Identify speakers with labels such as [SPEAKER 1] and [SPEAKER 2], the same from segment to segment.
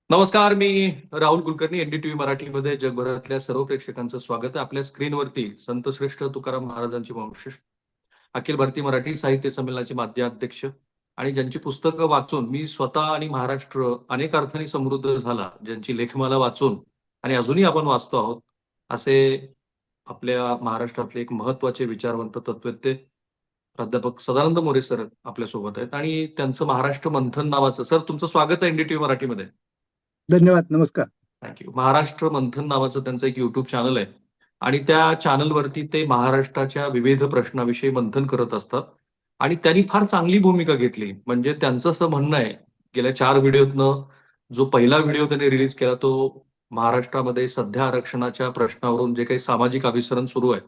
[SPEAKER 1] नमस्कार. मी राहुल कुलकर्णी. एनडीटीव्ही मराठीमध्ये जगभरातल्या सर्व प्रेक्षकांचं स्वागत आहे. आपल्या स्क्रीनवरती संतश्रेष्ठ तुकाराम महाराजांची वंशज, अखिल भारतीय मराठी साहित्य संमेलनाचे माजी अध्यक्ष आणि ज्यांची पुस्तकं वाचून मी स्वतः आणि महाराष्ट्र अनेक अर्थाने समृद्ध झाला, ज्यांची लेखमाला वाचून आणि अजूनही आपण वाचतो आहोत, असे आपल्या महाराष्ट्रातले एक महत्वाचे विचारवंत तत्वज्ञ प्राध्यापक सदानंद मोरे सर आपल्यासोबत आहेत आणि त्यांचं महाराष्ट्र मंथन नावाचं, सर तुमचं स्वागत आहे एनडीटीव्ही मराठीमध्ये.
[SPEAKER 2] धन्यवाद. नमस्कार.
[SPEAKER 1] थँक्यू. महाराष्ट्र मंथन नावाचं त्यांचं एक युट्यूब चॅनल आहे आणि त्या चॅनलवरती ते महाराष्ट्राच्या विविध प्रश्नाविषयी मंथन करत असतात आणि त्यांनी फार चांगली भूमिका घेतली. म्हणजे त्यांचं असं म्हणणं आहे, गेल्या 4 व्हिडिओतनं जो पहिला व्हिडिओ त्यांनी रिलीज केला तो महाराष्ट्रामध्ये सध्या आरक्षणाच्या प्रश्नावरून जे काही सामाजिक अभिसरण सुरू आहे,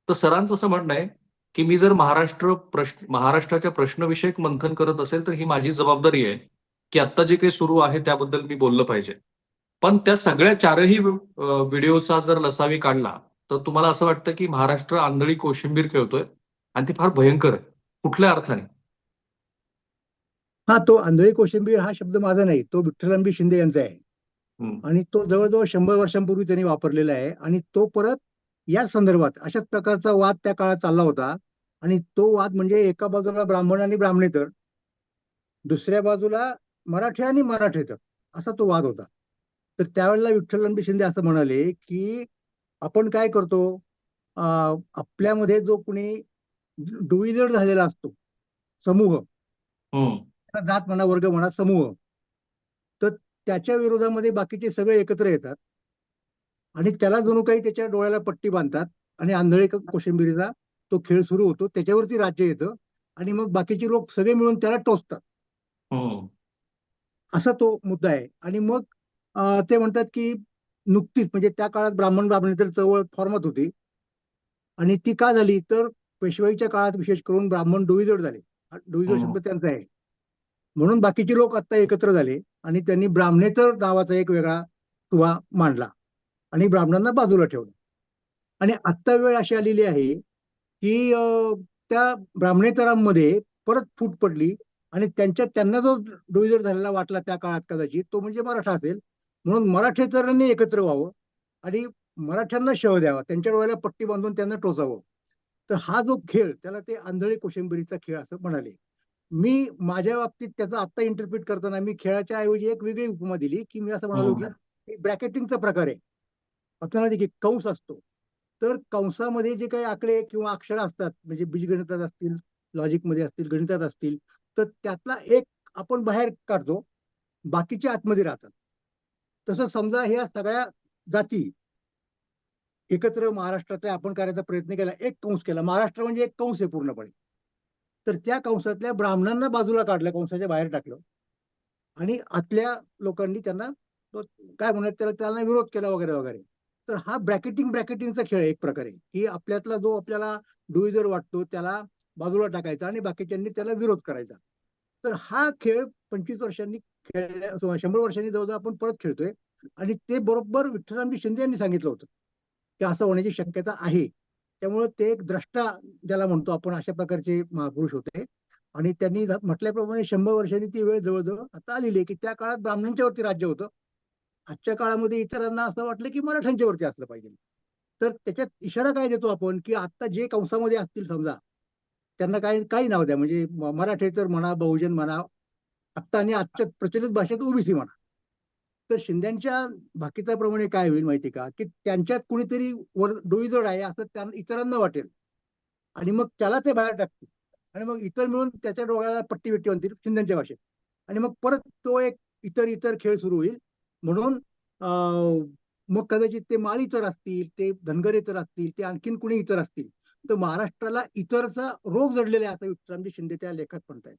[SPEAKER 1] तर सरांचं असं म्हणणं आहे की मी जर महाराष्ट्राच्या प्रश्नविषयक मंथन करत असेल तर ही माझी जबाबदारी आहे की आता जे काही सुरू आहे त्याबद्दल मी बोललं पाहिजे. पण त्या सगळ्या 4ही व्हिडिओचा जर लसावी काढला तर तुम्हाला असं वाटतं की महाराष्ट्र आंधळी कोशिंबीर खेळतोय आणि ती फार भयंकर आहे. कुठल्या अर्थाने?
[SPEAKER 2] हा, तो आंधळी कोशिंबीर हा शब्द माझा नाही, तो विठ्ठल शिंदे यांचा आहे. आणि तो जवळजवळ 100 वर्षांपूर्वी त्यांनी वापरलेला आहे आणि तो परत या संदर्भात अशाच प्रकारचा वाद त्या काळात चालला होता. आणि तो वाद म्हणजे एका बाजूला ब्राह्मण आणि ब्राह्मणेतर, दुसऱ्या बाजूला मराठी आणि मराठेतर, असा तो वाद होता. तर त्यावेळेला विठ्ठल शिंदे असं म्हणाले की आपण काय करतो, आपल्यामध्ये जो कुणी डुईजड झालेला असतो समूह, जात म्हणा, वर्ग म्हणा, समूह, तर त्याच्या विरोधामध्ये बाकीचे सगळे एकत्र येतात आणि त्याला जणू काही त्याच्या डोळ्याला पट्टी बांधतात आणि आंधळे कोशिंबिरीचा तो खेळ सुरू होतो. त्याच्यावरती राज्य येतं आणि मग बाकीचे लोक सगळे मिळून त्याला टोचतात. असा तो मुद्दा आहे. आणि मग ते म्हणतात की नुकतीच, म्हणजे त्या काळात ब्राह्मण ब्राह्मणेतर चळवळ फॉर्मात होती आणि ती का झाली तर पेशवाईच्या काळात विशेष करून ब्राह्मण डोईजड झाले. डोईजड शब्द त्यांचा आहे, म्हणून बाकीचे लोक आता एकत्र झाले आणि त्यांनी ब्राह्मणेतर नावाचा एक वेगळा दुवा मांडला आणि ब्राह्मणांना बाजूला ठेवलं. आणि आत्ता वेळ अशी आलेली आहे की त्या ब्राह्मणेतरांमध्ये परत फूट पडली आणि त्यांना जो डोईजड झालेला वाटला त्या काळात कदाचित तो म्हणजे मराठा असेल, म्हणून मराठेतरांनी एकत्र व्हावं आणि मराठ्यांना शव द्यावा, त्यांच्या डोळ्याला पट्टी बांधून त्यांना टोचावं. तर हा जो खेळ, त्याला ते आंधळी कोशिंबिरीचा खेळ असं म्हणाले. मी माझ्या बाबतीत त्याचा आत्ता इंटरप्रिट करताना मी खेळाच्या ऐवजी एक वेगळी उपमा दिली की मी असं म्हणालो की ब्रॅकेटिंगचा प्रकार आहे. असं की कंस असतो, तर कंसामध्ये जे काही आकडे किंवा अक्षर असतात, म्हणजे बीजगणितात असतील, लॉजिकमध्ये असतील, गणितात असतील, तर त्यातला एक आपण बाहेर काढतो, बाकीचे आतमध्ये राहतात. तसं समजा ह्या सगळ्या जाती एकत्र महाराष्ट्राचा आपण करायचा प्रयत्न केला, एक कंस केला, महाराष्ट्र म्हणजे एक कंस आहे पूर्णपणे. तर त्या कंसातल्या ब्राह्मणांना बाजूला काढलं, कंसाच्या बाहेर टाकलं आणि आतल्या लोकांनी त्यांना काय म्हणत त्यांना विरोध केला वगैरे वगैरे. तर हा ब्रॅकेटिंगचा खेळ एक प्रकारे, की आपल्यातला जो आपल्याला डुईजर वाटतो त्याला बाजूला टाकायचा आणि बाकीच्यांनी त्याला विरोध करायचा. तर हा खेळ 25 वर्षांनी 100 वर्षांनी जवळजवळ आपण परत खेळतोय. आणि ते बरोबर विठ्ठल शिंदे यांनी सांगितलं होतं की असं होण्याची शक्यता आहे. त्यामुळे ते एक द्रष्टा ज्याला म्हणतो आपण, अशा प्रकारचे महापुरुष होते. आणि त्यांनी म्हटल्याप्रमाणे 100 वर्षांनी ती वेळ जवळजवळ आता आलेली आहे की त्या काळात ब्राह्मणांच्यावरती राज्य होतं. आजच्या काळामध्ये इतरांना असं वाटलं की मराठ्यांच्यावरती असलं पाहिजे. तर त्याच्यात इशारा काय देतो आपण की आता जे कंसामध्ये असतील समजा, त्यांना काही नाव द्या, म्हणजे मराठेतर म्हणा, बहुजन म्हणा, आत्ता आणि आजच्या प्रचलित भाषेत ओबीसी म्हणा. तर शिंद्यांच्या भाकिताप्रमाणे काय होईल माहिती का, की त्यांच्यात कुणीतरी डोईजड आहे असं त्यांना इतरांना वाटेल आणि मग त्याला ते बाहेर टाकतील आणि मग इतर मिळून त्याच्या डोळ्याला पट्टी बिट्टी आणतील शिंद्यांच्या भाषेत आणि मग परत तो एक इतर इतर खेळ सुरू होईल. म्हणून मग कदाचित ते माळी इतर असतील, ते धनगर इतर असतील, ते आणखीन कुणी इतर असतील. तर महाराष्ट्राला इतरचा रोग जडलेला आहे असं विठ्ठल शिंदे त्या लेखात म्हणतायत.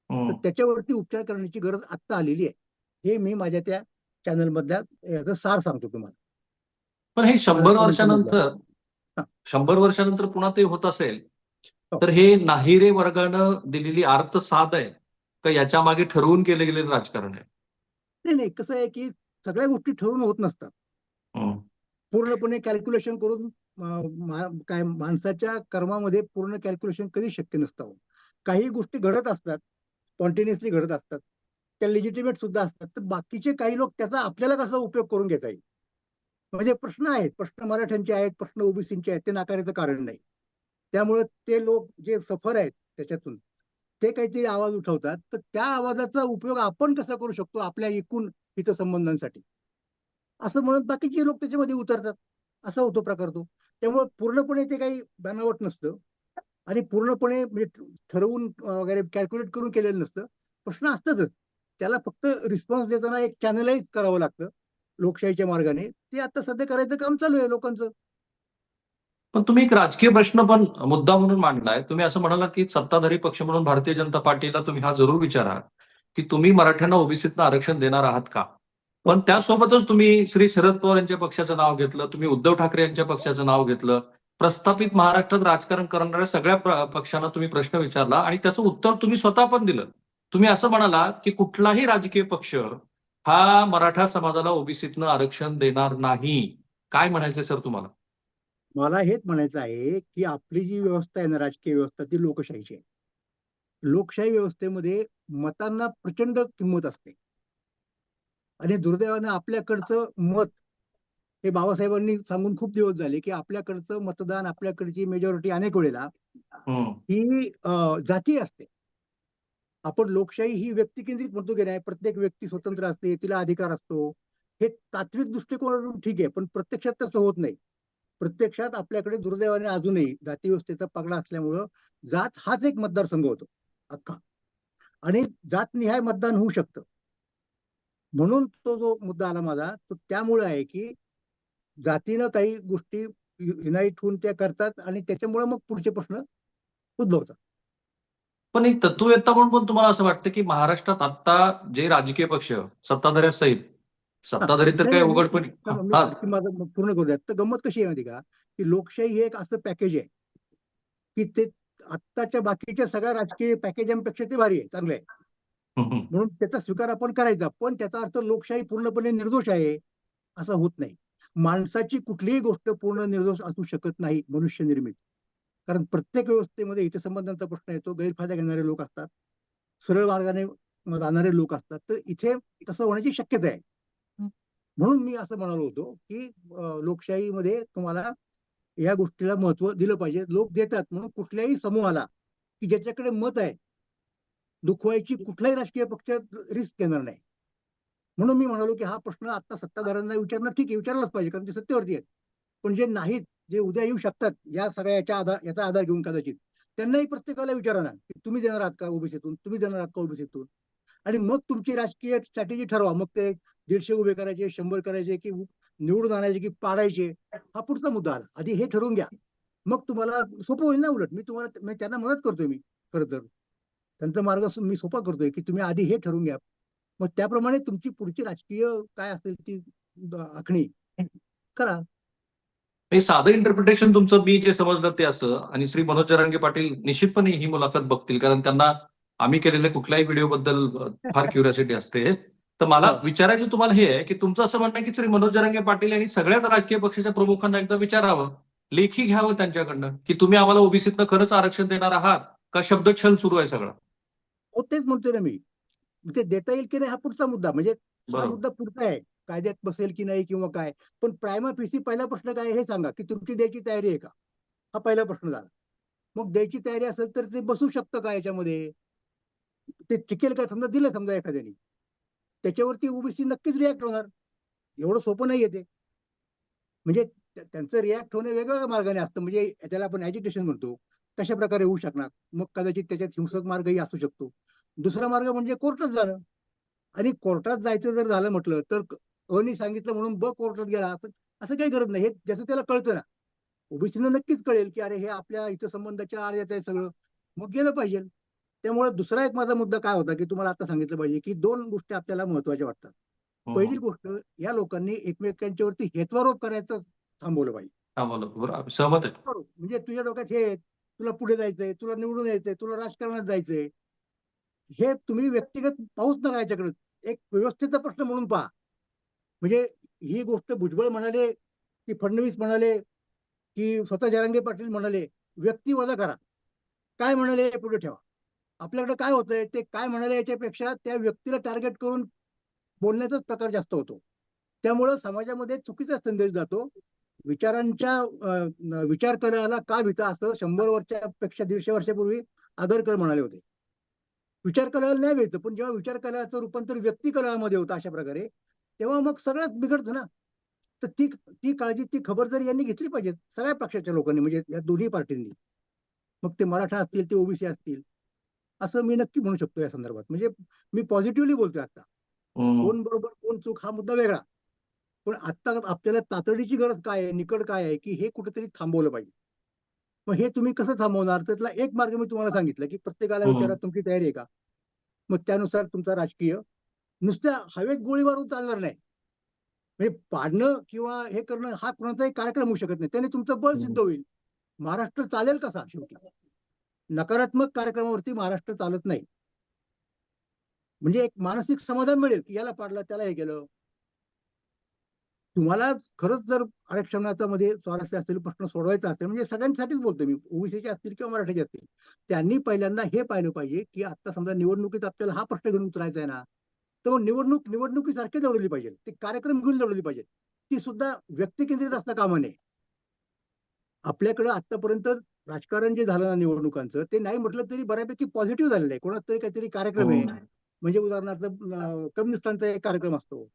[SPEAKER 2] तर त्याच्यावरती उपचार करण्याची गरज आत्ता आलेली आहे. हे मी माझ्या त्या चॅनल मधल्या याचा सार सांगतो तुम्हाला.
[SPEAKER 1] पण हे 100 वर्षानंतर पुन्हा ते होत असेल तर हे नाहिरे वर्गानं दिलेली आर्त साध आहे का याच्या मागे ठरवून केले गेलेलं राजकारण आहे?
[SPEAKER 2] नाही, कसं आहे की सगळ्या गोष्टी ठरवून होत नसतात. पूर्णपणे कॅल्क्युलेशन करून काय माणसाच्या कर्मामध्ये पूर्ण कॅल्क्युलेशन कधी शक्य नसतं. काही गोष्टी घडत असतात, स्पॉन्टेनियसली घडत असतात. त्या लेजिटिमेट सुद्धा असतात. तर बाकीचे काही लोक त्याचा आपल्याला कसा उपयोग करून घेता येईल, म्हणजे प्रश्न आहेत, प्रश्न मराठ्यांचे आहेत, प्रश्न ओबीसीचे आहेत, ते नाकारायचं कारण नाही. त्यामुळे ते लोक जे सफर आहेत त्याच्यातून ते काहीतरी आवाज उठवतात, तर त्या आवाजाचा उपयोग आपण कसा करू शकतो आपल्या एकूण हितसंबंधांसाठी, असं म्हणत बाकीचे लोक त्याच्यामध्ये उतरतात. असा होतो प्रकार तो. त्यामुळे पूर्णपणे ते काही बनावट नसतं आणि पूर्णपणे म्हणजे ठरवून वगैरे कॅल्क्युलेट करून केलेलं नसतं. प्रश्न असतातच, त्याला फक्त रिस्पॉन्स देताना एक चॅनलाइज करावं लागतं लोकशाहीच्या मार्गाने. ते आता सध्या करायचं काम चालू आहे लोकांचं.
[SPEAKER 1] पण तुम्ही एक राजकीय प्रश्न पण मुद्दा म्हणून मांडलाय. तुम्ही असं म्हणाला की सत्ताधारी पक्ष म्हणून भारतीय जनता पार्टीला तुम्ही हा जरूर विचारा की तुम्ही मराठ्यांना ओबीसीतनं आरक्षण देणार आहात का? पण त्यासोबतच तुम्ही श्री शरद पवार यांच्या पक्षाचं नाव घेतलं, तुम्ही उद्धव ठाकरे यांच्या पक्षाचं नाव घेतलं. प्रस्थापित महाराष्ट्रात राजकारण करणाऱ्या सगळ्या पक्षांना तुम्ही प्रश्न विचारला आणि त्याचं उत्तर तुम्ही स्वतः पण दिलं. तुम्ही असं म्हणाला की कुठलाही राजकीय पक्ष हा मराठा समाजाला ओबीसीतनं आरक्षण देणार नाही. काय म्हणायचंय सर तुम्हाला?
[SPEAKER 2] मला हेच म्हणायचं आहे की आपली जी व्यवस्था आहे ना, राजकीय व्यवस्था, ती लोकशाहीची आहे. लोकशाही व्यवस्थेमध्ये मतांना प्रचंड किंमत असते आणि दुर्दैवानं आपल्याकडचं मत, हे बाबासाहेबांनी सांगून खूप दिवस झाले की आपल्याकडचं मतदान, आपल्याकडची मेजॉरिटी अनेक वेळेला
[SPEAKER 1] हम्म.
[SPEAKER 2] ही जाती असते. आपण लोकशाही ही व्यक्ती केंद्रित म्हणतो की नाही, प्रत्येक व्यक्ती स्वतंत्र असते, तिला अधिकार असतो. हे तात्विक दृष्टिकोनातून ठीक आहे, पण प्रत्यक्षात तसं होत नाही. प्रत्यक्षात आपल्याकडे दुर्दैवाने अजूनही जाती व्यवस्थेचा पगडा असल्यामुळं जात हाच एक मतदारसंघ होतो अख्खा, आणि जातनिहाय मतदान होऊ शकतं. म्हणून तो जो मुद्दा आला माझा, तो त्यामुळे आहे की जातीनं काही गोष्टी युनाईट होऊन त्या करतात आणि त्याच्यामुळे मग पुढचे प्रश्न उद्भवतात.
[SPEAKER 1] पण एक तत्ववेत्ता म्हणून पण तुम्हाला असं वाटतं की महाराष्ट्रात आता जे राजकीय पक्ष सत्ताधाऱ्यासहित,
[SPEAKER 2] हा,
[SPEAKER 1] सत्ताधारी तर
[SPEAKER 2] नाही
[SPEAKER 1] काय
[SPEAKER 2] नाही,
[SPEAKER 1] उघडपणे
[SPEAKER 2] मी
[SPEAKER 1] हा.
[SPEAKER 2] आणखी माझं पूर्ण करू द्या. तर गंमत कशी आहे माहिती का, की लोकशाही हे एक असं पॅकेज आहे की ते आत्ताच्या बाकीच्या सगळ्या राजकीय पॅकेजांपेक्षा ते भारी आहे, चांगलं आहे.
[SPEAKER 1] हम्म.
[SPEAKER 2] म्हणून त्याचा स्वीकार आपण करायचा, पण त्याचा अर्थ लोकशाही पूर्णपणे निर्दोष आहे असं होत नाही. माणसाची कुठलीही गोष्ट पूर्ण निर्दोष असू शकत नाही, मनुष्य निर्मित. कारण प्रत्येक व्यवस्थेमध्ये हितसंबंधांचा प्रश्न येतो, गैरफायदा घेणारे लोक असतात, सरळ मार्गाने जाणारे लोक असतात. तर इथे तसं होण्याची शक्यता आहे. म्हणून मी असं म्हणालो होतो की लोकशाहीमध्ये तुम्हाला या गोष्टीला महत्व दिलं पाहिजे. लोक देतात म्हणून कुठल्याही समूहाला की ज्याच्याकडे मत आहे, दुखवायची कुठलाही राजकीय पक्ष रिस्क घेणार नाही. म्हणून मी म्हणालो की हा प्रश्न आता सत्ताधाऱ्यांना विचारणं ठीक आहे, विचारलाच पाहिजे, कारण ते सत्तेवरती आहेत. पण जे नाहीत, जे उद्या येऊ शकतात या सगळ्या याचा आधार घेऊन कदाचित, त्यांनाही प्रत्येकाला विचारा ना की तुम्ही देणार आहात का ओबीसीतून, तुम्ही देणार आहात का ओबीसीतून. आणि मग तुमची राजकीय स्ट्रॅटेजी ठरवा. मग ते 150 उभे करायचे, 100 करायचे, की निवडून आणायचे की पाडायचे, हा पुढचा मुद्दा आला. आधी हे ठरवून घ्या, मग तुम्हाला सोपं होईल ना. उलट मी तुम्हाला त्यांना मदत करतोय, मी खरं तर त्यांचा मार्ग मी सोपा करतोय की तुम्ही आधी हे ठरवून घ्या, मग त्याप्रमाणे तुमची पुढची राजकीय काय असेल ती आखणी करा.
[SPEAKER 1] हे साधं इंटरप्रिटेशन तुमचं मी जे समजलं ते असं, आणि श्री मनोज जरांगे पाटील निश्चितपणे ही मुलाखत बघतील, कारण त्यांना आम्ही केलेल्या कुठल्याही व्हिडिओबद्दल फार क्युरिओसिटी असते. तर मला
[SPEAKER 2] हो.
[SPEAKER 1] विचारायचं तुम्हाला हे आहे की तुमचं असं म्हणणं आहे की श्री मनोज जरांगे पाटील यांनी सगळ्याच राजकीय पक्षाच्या प्रमुखांना एकदा विचारावं, लेखी घ्यावं त्यांच्याकडनं, की तुम्ही आम्हाला ओबीसीतनं खरंच आरक्षण देणार आहात का शब्दछल सुरू आहे सगळं?
[SPEAKER 2] हो, तेच म्हणतोय ना मी. ते देता येईल की नाही हा पुढचा मुद्दा, म्हणजे हा
[SPEAKER 1] बरोबर.
[SPEAKER 2] मुद्दा पुढचा आहे, कायद्यात बसेल की नाही किंवा काय. पण प्रायमा फेसी पहिला प्रश्न काय आहे हे सांगा, की तुमची द्यायची तयारी आहे का. हा पहिला प्रश्न झाला. मग द्यायची तयारी असेल तर ते बसू शकतं का याच्यामध्ये, ते टिकेल का. समजा दिलं समजा एखाद्याने, त्याच्यावरती ओबीसी नक्कीच रिॲक्ट होणार. एवढं सोपं नाहीये ते. म्हणजे त्यांचं रिॲक्ट होणं वेगवेगळ्या मार्गाने असतं, म्हणजे त्याला आपण ऍजिटेशन म्हणतो. कशा प्रकारे होऊ शकणार, मग कदाचित त्याच्यात हिंसक मार्गही असू शकतो. दुसरा मार्ग म्हणजे कोर्टात जाणं. आणि कोर्टात जायचं जर झालं म्हटलं तर अ नी सांगितलं म्हणून ब कोर्टात गेला, असं असं काही गरज नाही. हे ज्याचं त्याला कळतं ना, ओबीसीनं नक्कीच कळेल की अरे हे आपल्या हितसंबंधाच्या आड येत आहे सगळं, मग गेलं पाहिजे. त्यामुळे दुसरा एक माझा मुद्दा काय होता की तुम्हाला आता सांगितलं पाहिजे की दोन गोष्टी आपल्याला महत्वाच्या वाटतात. पहिली
[SPEAKER 1] हम्म.
[SPEAKER 2] गोष्ट, या लोकांनी एकमेकांच्यावरती हेत्वारोप करायचं थांबवलं पाहिजे.
[SPEAKER 1] हा, बरोबर, आम्ही सहमत आहे.
[SPEAKER 2] म्हणजे तुझ्या डोक्यात हे आहे, तुला पुढे जायचंय, तुला निवडून यायचंय, तुला राजकारणात जायचंय, हे तुम्ही व्यक्तिगत पाहूच नका याच्याकडे. एक व्यवस्थेचा प्रश्न म्हणून पहा. म्हणजे ही गोष्ट भुजबळ म्हणाले की फडणवीस म्हणाले की स्वतः जरांगे पाटील म्हणाले, व्यक्ती वजा करा, काय म्हणाले हे पुढे ठेवा. आपल्याकडे काय होतंय, ते काय म्हणाले याच्यापेक्षा त्या व्यक्तीला टार्गेट करून बोलण्याचाच प्रकार जास्त होतो. त्यामुळं समाजामध्ये चुकीचा संदेश जातो. विचारांच्या विचार करायला का भीता, असं 100 वर्षापेक्षा 150 वर्षापूर्वी आगरकर म्हणाले होते. विचार करायला नाही व्हायचं, पण जेव्हा विचार करायचं रूपांतर व्यक्ती करायमध्ये होतं अशा प्रकारे, तेव्हा मग सगळंच बिघडतं ना. तर ती ती काळजी, ती खबरदारी यांनी घेतली पाहिजे सगळ्या पक्षाच्या लोकांनी, म्हणजे या दोन्ही पार्टींनी. मग ते मराठा असतील, ते ओबीसी असतील, असं मी नक्की म्हणू शकतो या संदर्भात. म्हणजे मी पॉझिटिव्हली बोलतोय आता.
[SPEAKER 1] हम्म.
[SPEAKER 2] कोण बरोबर कोण चूक हा मुद्दा वेगळा, पण आता आपल्याला तातडीची गरज काय आहे, निकड काय आहे, की हे कुठेतरी थांबवलं पाहिजे. मग हे तुम्ही कसं थांबवणार? त्यातला एक मार्ग मी तुम्हाला सांगितलं, की प्रत्येकाला विचारा
[SPEAKER 1] हम्म.
[SPEAKER 2] तुमची तयारी आहे का. मग त्यानुसार तुमचा राजकीय, नुसत्या हवेत गोळी मारून चालणार नाही. म्हणजे पाडणं किंवा हे करणं हा कोणाचाही कार्यक्रम होऊ शकत नाही. त्याने तुमचं बळ सिद्ध
[SPEAKER 1] हम्म.
[SPEAKER 2] होईल. महाराष्ट्र चालेल कसा शेवटी? नकारात्मक कार्यक्रमावरती महाराष्ट्र चालत नाही. म्हणजे एक मानसिक समाधान मिळेल, की याला पाडलं, त्याला हे केलं. तुम्हाला खरंच जर आरक्षणाचा मध्ये स्वारस्य असेल, प्रश्न सोडवायचा असेल, म्हणजे सगळ्यांसाठीच बोलतो मी, ओबीसीचे असतील किंवा मराठीचे असतील, त्यांनी पहिल्यांदा हे पाहिलं पाहिजे, की आता समजा निवडणुकीत आपल्याला हा प्रश्न घेऊन उतरायचा आहे ना, तर मग निवडणुकीसारखी लढवली पाहिजे. ते कार्यक्रम घेऊन लढवली पाहिजे. ती सुद्धा व्यक्तिकेंद्रित असता कामा नये. आपल्याकडं आतापर्यंत राजकारण जे झालं ना निवडणुकांचं, ते नाही म्हटलं तरी बऱ्यापैकी पॉझिटिव्ह झालेलं आहे. कोणाचा तरी काहीतरी कार्यक्रम आहे.
[SPEAKER 1] हम्म.
[SPEAKER 2] म्हणजे उदाहरणार्थ कम्युनिस्टांचा एक कार्यक्रम असतो.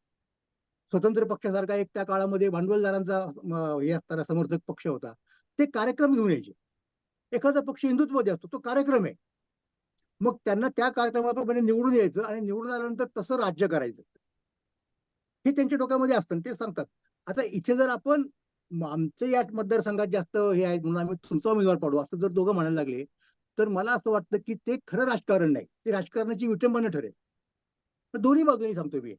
[SPEAKER 2] स्वतंत्र पक्षासारखा एक त्या काळामध्ये भांडवलदारांचा हे असणारा समर्थक पक्ष होता. ते कार्यक्रम घेऊन यायचे. एखादा पक्ष हिंदुत्ववादी असतो, तो कार्यक्रम आहे. मग त्यांना त्या कार्यक्रमाप्रमाणे निवडून यायचं आणि निवडून आल्यानंतर तसं राज्य करायचं. हे त्यांच्या डोक्यामध्ये असतं ते सांगतात. आता इथे जर आपण आमच्या या मतदारसंघात जास्त हे आहेत म्हणून आम्ही तुमचा उमेदवार पाडू, असं जर दोघं म्हणायला लागले, तर मला असं वाटतं की ते खरं राजकारण नाही, ते राजकारणाची विटंबना ठरेल. तर दोन्ही बाजूनी सांगतोय मी.